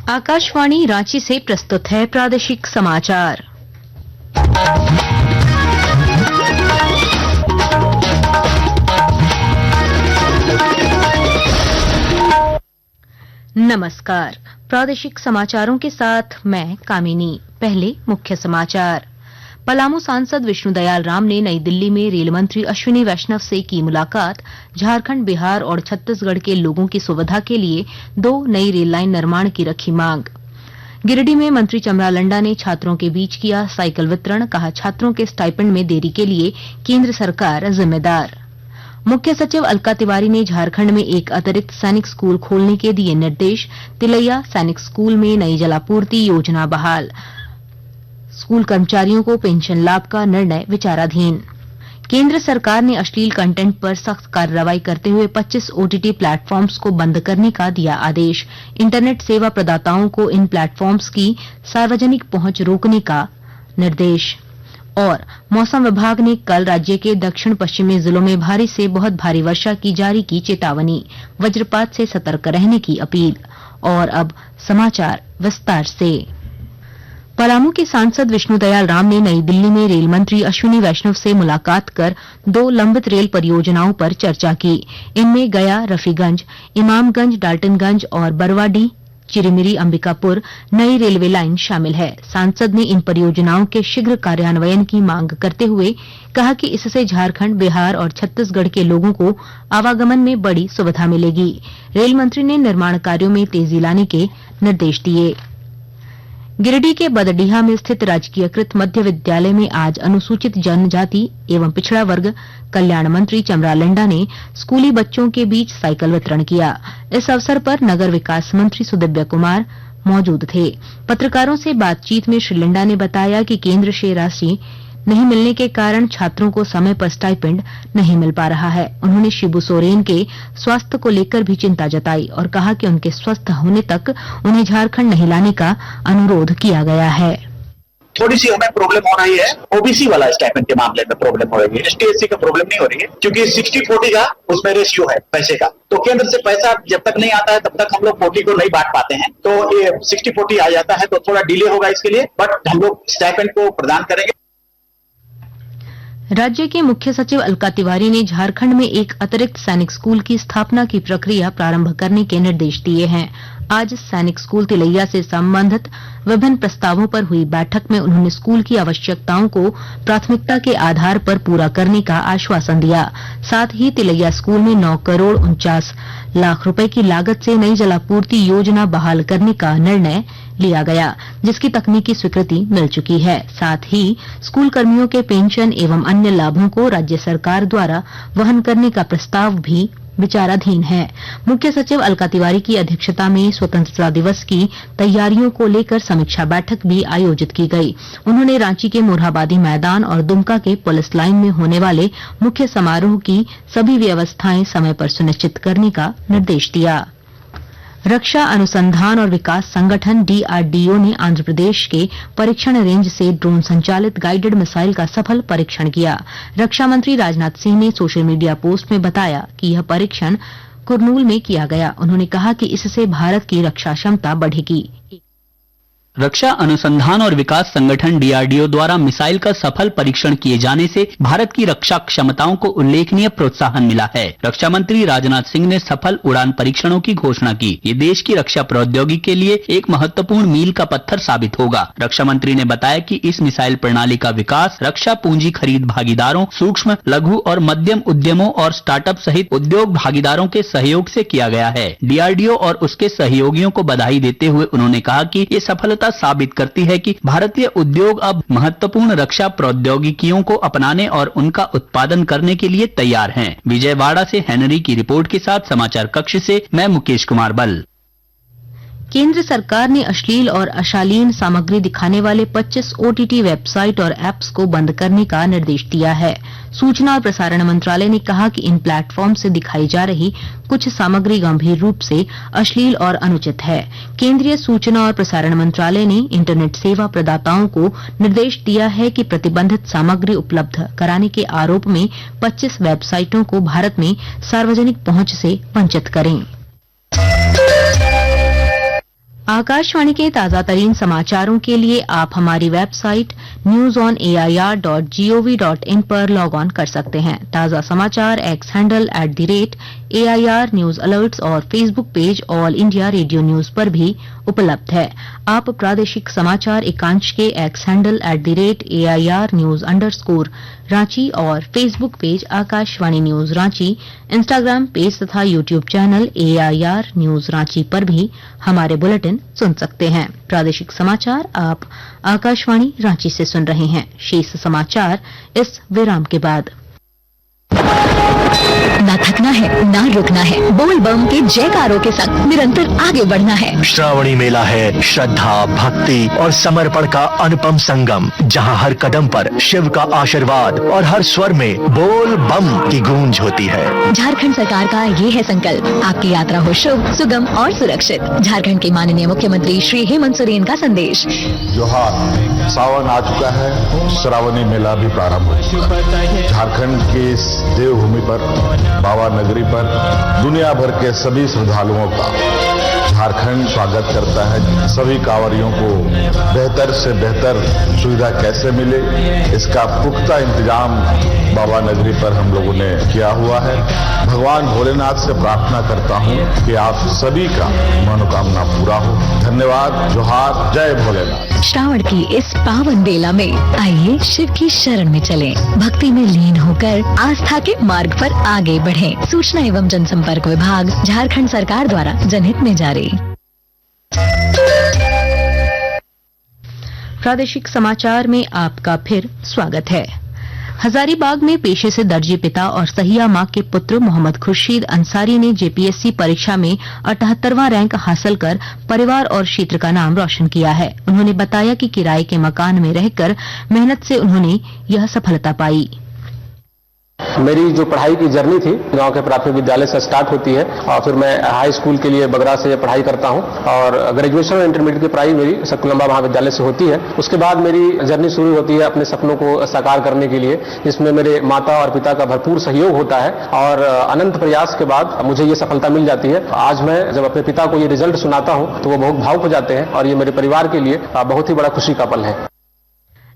आकाशवाणी रांची से प्रस्तुत है प्रादेशिक समाचार। नमस्कार, प्रादेशिक समाचारों के साथ मैं कामिनी। पहले मुख्य समाचार। पलामू सांसद विष्णुदयाल राम ने नई दिल्ली में रेल मंत्री अश्विनी वैष्णव से की मुलाकात। झारखंड, बिहार और छत्तीसगढ़ के लोगों की सुविधा के लिए 2 नई रेल लाइन निर्माण की रखी मांग। गिरिडीह में मंत्री चमरा लंडा ने छात्रों के बीच किया साइकिल वितरण। कहा, छात्रों के स्टाइपेंड में देरी के लिए केंद्र सरकार जिम्मेदार। मुख्य सचिव अलका तिवारी ने झारखंड में एक अतिरिक्त सैनिक स्कूल खोलने के दिए निर्देश। तिलैया सैनिक स्कूल में नई जलापूर्ति योजना बहाल। स्कूल कर्मचारियों को पेंशन लाभ का निर्णय विचाराधीन। केंद्र सरकार ने अश्लील कंटेंट पर सख्त कार्रवाई करते हुए 25 ओटीटी प्लेटफॉर्म्स को बंद करने का दिया आदेश। इंटरनेट सेवा प्रदाताओं को इन प्लेटफॉर्म्स की सार्वजनिक पहुंच रोकने का निर्देश। और मौसम विभाग ने कल राज्य के दक्षिण पश्चिमी जिलों में भारी से बहुत भारी वर्षा की जारी की चेतावनी। वज्रपात से सतर्क रहने की अपील। और अब समाचार विस्तार से। पलामू के सांसद विष्णुदयाल राम ने नई दिल्ली में रेल मंत्री अश्विनी वैष्णव से मुलाकात कर 2 लंबित रेल परियोजनाओं पर चर्चा की। इनमें गया, रफीगंज, इमामगंज, डाल्टनगंज और बरवाडीह, चिरिमिरी, अंबिकापुर नई रेलवे लाइन शामिल है। सांसद ने इन परियोजनाओं के शीघ्र कार्यान्वयन की मांग करते हुए कहा कि इससे झारखंड, बिहार और छत्तीसगढ़ के लोगों को आवागमन में बड़ी सुविधा मिलेगी। रेल मंत्री ने निर्माण कार्यों में तेजी लाने के निर्देश दिए। गिरिडीह के बदडीहा में स्थित राजकीयकृत मध्य विद्यालय में आज अनुसूचित जनजाति एवं पिछड़ा वर्ग कल्याण मंत्री चमरा लंडा ने स्कूली बच्चों के बीच साइकिल वितरण किया। इस अवसर पर नगर विकास मंत्री सुदिव्य कुमार मौजूद थे। पत्रकारों से बातचीत में श्री लंडा ने बताया कि केंद्र से राशि नहीं मिलने के कारण छात्रों को समय पर स्टाइपेंड नहीं मिल पा रहा है। उन्होंने शिबू सोरेन के स्वास्थ्य को लेकर भी चिंता जताई और कहा कि उनके स्वस्थ होने तक उन्हें झारखंड नहीं लाने का अनुरोध किया गया है। थोड़ी सी हमें प्रॉब्लम हो रही है, ओबीसी वाला स्टाइपेंड के मामले में प्रॉब्लम हो रही है। एसटी-एससी का प्रॉब्लम नहीं हो रही है क्योंकि 60-40 का उसमें रेशियो है पैसे का। तो केंद्र से पैसा जब तक नहीं आता है तब तक हम लोग 40 को नहीं बांट पाते हैं। तो ये 60-40 आ जाता है तो थोड़ा डिले होगा इसके लिए, बट हम लोग स्टाइपेंड को प्रदान करेंगे। राज्य के मुख्य सचिव अलका तिवारी ने झारखंड में एक अतिरिक्त सैनिक स्कूल की स्थापना की प्रक्रिया प्रारंभ करने के निर्देश दिए हैं। आज सैनिक स्कूल तिलैया से संबंधित विभिन्न प्रस्तावों पर हुई बैठक में उन्होंने स्कूल की आवश्यकताओं को प्राथमिकता के आधार पर पूरा करने का आश्वासन दिया। साथ ही तिलैया स्कूल में 9 करोड़ 49 लाख रुपए की लागत से नई जलापूर्ति योजना बहाल करने का निर्णय लिया गया, जिसकी तकनीकी स्वीकृति मिल चुकी है। साथ ही स्कूल कर्मियों के पेंशन एवं अन्य लाभों को राज्य सरकार द्वारा वहन करने का प्रस्ताव भी विचाराधीन है। मुख्य सचिव अलका तिवारी की अध्यक्षता में स्वतंत्रता दिवस की तैयारियों को लेकर समीक्षा बैठक भी आयोजित की गई। उन्होंने रांची के मोरहाबादी मैदान और दुमका के पुलिस लाइन में होने वाले मुख्य समारोह की सभी व्यवस्थाएं समय पर सुनिश्चित करने का निर्देश दिया। रक्षा अनुसंधान और विकास संगठन डीआरडीओ ने आंध्र प्रदेश के परीक्षण रेंज से ड्रोन संचालित गाइडेड मिसाइल का सफल परीक्षण किया। रक्षा मंत्री राजनाथ सिंह ने सोशल मीडिया पोस्ट में बताया कि यह परीक्षण कुरनूल में किया गया। उन्होंने कहा कि इससे भारत की रक्षा क्षमता बढ़ेगी। रक्षा अनुसंधान और विकास संगठन डीआरडीओ द्वारा मिसाइल का सफल परीक्षण किए जाने से भारत की रक्षा क्षमताओं को उल्लेखनीय प्रोत्साहन मिला है। रक्षा मंत्री राजनाथ सिंह ने सफल उड़ान परीक्षणों की घोषणा की। ये देश की रक्षा प्रौद्योगिकी के लिए एक महत्वपूर्ण मील का पत्थर साबित होगा। रक्षा मंत्री ने बताया कि इस मिसाइल प्रणाली का विकास रक्षा पूंजी खरीद भागीदारों, सूक्ष्म, लघु और मध्यम उद्यमों और स्टार्टअप सहित उद्योग भागीदारों के सहयोग से किया गया है। डीआरडीओ और उसके सहयोगियों को बधाई देते हुए उन्होंने कहा कि ये सफलता साबित करती है कि भारतीय उद्योग अब महत्वपूर्ण रक्षा प्रौद्योगिकियों को अपनाने और उनका उत्पादन करने के लिए तैयार हैं। विजयवाड़ा से हेनरी की रिपोर्ट के साथ समाचार कक्ष से मैं मुकेश कुमार बल। केंद्र सरकार ने अश्लील और अशालीन सामग्री दिखाने वाले 25 ओटीटी वेबसाइट और ऐप्स को बंद करने का निर्देश दिया है। सूचना और प्रसारण मंत्रालय ने कहा कि इन प्लेटफॉर्म से दिखाई जा रही कुछ सामग्री गंभीर रूप से अश्लील और अनुचित है। केंद्रीय सूचना और प्रसारण मंत्रालय ने इंटरनेट सेवा प्रदाताओं को निर्देश दिया है कि प्रतिबंधित सामग्री उपलब्ध कराने के आरोप में 25 वेबसाइटों को भारत में सार्वजनिक पहुंच से वंचित करें। आकाशवाणी के ताजा तरीन समाचारों के लिए आप हमारी वेबसाइट newsonair.gov.in पर लॉग ऑन कर सकते हैं। ताजा समाचार X handle @AIR news alerts और Facebook page all India radio news पर भी उपलब्ध है। आप प्रादेशिक समाचार एकांश के X handle @AIR news _Ranchi और Facebook page Akashvani news Ranchi, Instagram page तथा YouTube channel AIR news Ranchi पर भी हमारे बुलेटिन सुन सकते हैं। प्रादेशिक समाचार आप आकाशवाणी रांची से सुन रहे हैं। शेष समाचार इस विराम के बाद। ना थकना है, ना रुकना है, बोल बम के जयकारों के साथ निरंतर आगे बढ़ना है। श्रावणी मेला है श्रद्धा, भक्ति और समर्पण का अनुपम संगम, जहां हर कदम पर शिव का आशीर्वाद और हर स्वर में बोल बम की गूंज होती है। झारखंड सरकार का ये है संकल्प, आपकी यात्रा हो शुभ, सुगम और सुरक्षित। झारखंड के माननीय मुख्यमंत्री श्री हेमंत सोरेन का संदेश। जोहार, सावन आ चुका है, श्रावणी मेला भी प्रारंभ हो चुका है। झारखंड की इस देवभूमि पर, बाबा नगरी पर दुनिया भर के सभी श्रद्धालुओं का झारखंड स्वागत करता है। सभी कांवरियों को बेहतर से बेहतर सुविधा कैसे मिले, इसका पुख्ता इंतजाम बाबा नगरी पर हम लोगों ने किया हुआ है। भगवान भोलेनाथ से प्रार्थना करता हूं कि आप सभी का मनोकामना पूरा हो। धन्यवाद, जोहार, जय भोलेनाथ। श्रावण की इस पावन बेला में आइए शिव की शरण में चलें, भक्ति में लीन होकर आस्था के मार्ग पर आगे बढ़ें। सूचना एवं जनसंपर्क विभाग, झारखंड सरकार द्वारा जनहित में जारी। प्रादेशिक समाचार में आपका फिर स्वागत है। हजारीबाग में पेशे से दर्जी पिता और सहिया मां के पुत्र मोहम्मद खुर्शीद अंसारी ने जेपीएससी परीक्षा में 78वां रैंक हासिल कर परिवार और क्षेत्र का नाम रोशन किया है। उन्होंने बताया कि किराए के मकान में रहकर मेहनत से उन्होंने यह सफलता पाई। मेरी जो पढ़ाई की जर्नी थी गांव के प्राथमिक विद्यालय से स्टार्ट होती है और फिर मैं हाई स्कूल के लिए बगरा से पढ़ाई करता हूं और ग्रेजुएशन और इंटरमीडिएट की पढ़ाई मेरी सकुलंबा महाविद्यालय से होती है। उसके बाद मेरी जर्नी शुरू होती है अपने सपनों को साकार करने के लिए, जिसमें मेरे माता और पिता का भरपूर सहयोग होता है और अनंत प्रयास के बाद मुझे ये सफलता मिल जाती है। आज मैं जब अपने पिता को ये रिजल्ट सुनाता हूं तो वो बहुत भावुक हो जाते हैं और ये मेरे परिवार के लिए बहुत ही बड़ा खुशी का पल है।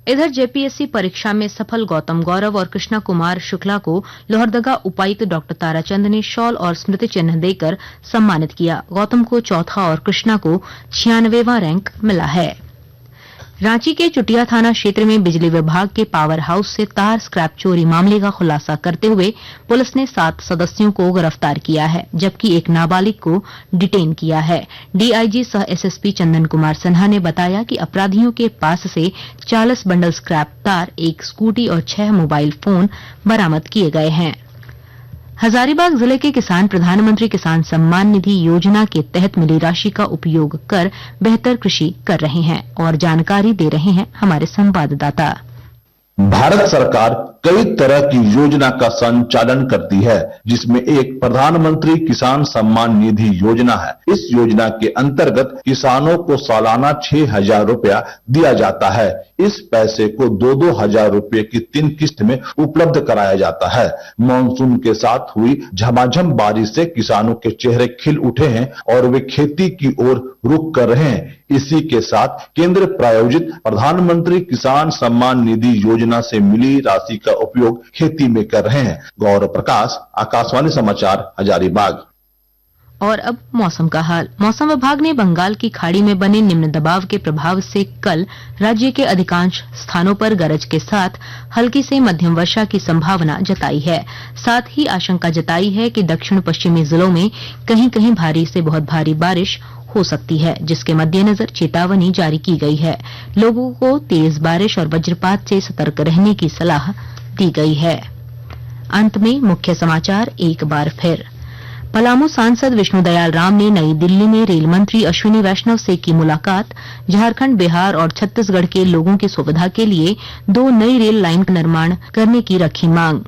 इधर जेपीएससी परीक्षा में सफल गौतम गौरव और कृष्णा कुमार शुक्ला को लोहरदगा उपायुक्त डॉक्टर ताराचंद ने शॉल और स्मृति चिन्ह देकर सम्मानित किया। गौतम को चौथा और कृष्णा को 96वां रैंक मिला है। रांची के चुटिया थाना क्षेत्र में बिजली विभाग के पावर हाउस से तार स्क्रैप चोरी मामले का खुलासा करते हुए पुलिस ने 7 सदस्यों को गिरफ्तार किया है, जबकि एक नाबालिग को डिटेन किया है। डीआईजी सह एसएसपी चंदन कुमार सिन्हा ने बताया कि अपराधियों के पास से 40 बंडल स्क्रैप तार, 1 स्कूटी और 6 मोबाइल फोन बरामद किए गए हैं। हजारीबाग जिले के किसान प्रधानमंत्री किसान सम्मान निधि योजना के तहत मिली राशि का उपयोग कर बेहतर कृषि कर रहे हैं और जानकारी दे रहे हैं हमारे संवाददाता। भारत सरकार कई तरह की योजना का संचालन करती है, जिसमें एक प्रधानमंत्री किसान सम्मान निधि योजना है। इस योजना के अंतर्गत किसानों को सालाना 6,000 रुपया दिया जाता है। इस पैसे को 2-2 हजार रुपये की 3 किस्त में उपलब्ध कराया जाता है। मानसून के साथ हुई झमाझम बारिश से किसानों के चेहरे खिल उठे हैं और वे खेती की ओर रुख कर रहे हैं। इसी के साथ केंद्र प्रायोजित प्रधानमंत्री किसान सम्मान निधि योजना से मिली राशि का उपयोग खेती में कर रहे हैं। गौरव प्रकाश, आकाशवाणी समाचार, हजारीबाग। और अब मौसम का हाल। मौसम विभाग ने बंगाल की खाड़ी में बने निम्न दबाव के प्रभाव से कल राज्य के अधिकांश स्थानों पर गरज के साथ हल्की से मध्यम वर्षा की संभावना जताई है। साथ ही आशंका जताई है कि दक्षिण पश्चिमी जिलों में कहीं कहीं भारी से बहुत भारी बारिश हो सकती है, जिसके मद्देनजर चेतावनी जारी की गई है। लोगों को तेज बारिश और वज्रपात से सतर्क रहने की सलाह दी गई है। अंत में मुख्य समाचार एक बार फिर। पलामू सांसद विष्णुदयाल राम ने नई दिल्ली में रेल मंत्री अश्विनी वैष्णव से की मुलाकात। झारखंड, बिहार और छत्तीसगढ़ के लोगों की सुविधा के लिए 2 नई रेल लाइन का निर्माण करने की रखी मांग।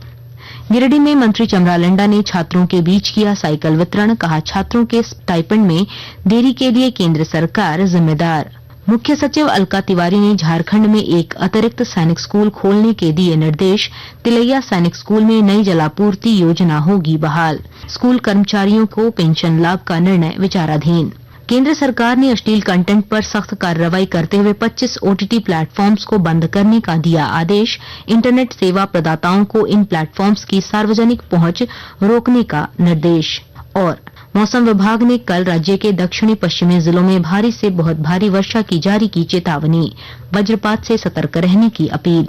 गिरिडीह में मंत्री चमरालंडा ने छात्रों के बीच किया साइकिल वितरण, कहा छात्रों के स्टाइपेंड में देरी के लिए केंद्र सरकार जिम्मेदार। मुख्य सचिव अलका तिवारी ने झारखंड में एक अतिरिक्त सैनिक स्कूल खोलने के दिए निर्देश। तिलैया सैनिक स्कूल में नई जलापूर्ति योजना होगी बहाल। स्कूल कर्मचारियों को पेंशन लाभ का निर्णय विचाराधीन। केंद्र सरकार ने अश्लील कंटेंट पर सख्त कार्रवाई करते हुए 25 ओटीटी प्लेटफॉर्म्स को बंद करने का दिया आदेश। इंटरनेट सेवा प्रदाताओं को इन प्लेटफॉर्म्स की सार्वजनिक पहुंच रोकने का निर्देश। और मौसम विभाग ने कल राज्य के दक्षिणी पश्चिमी जिलों में भारी से बहुत भारी वर्षा की जारी की चेतावनी। वज्रपात से सतर्क रहने की अपील।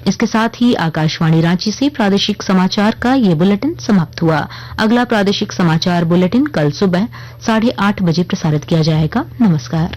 इसके साथ ही आकाशवाणी रांची से प्रादेशिक समाचार का ये बुलेटिन समाप्त हुआ। अगला प्रादेशिक समाचार बुलेटिन कल सुबह 8:30 बजे प्रसारित किया जाएगा। नमस्कार।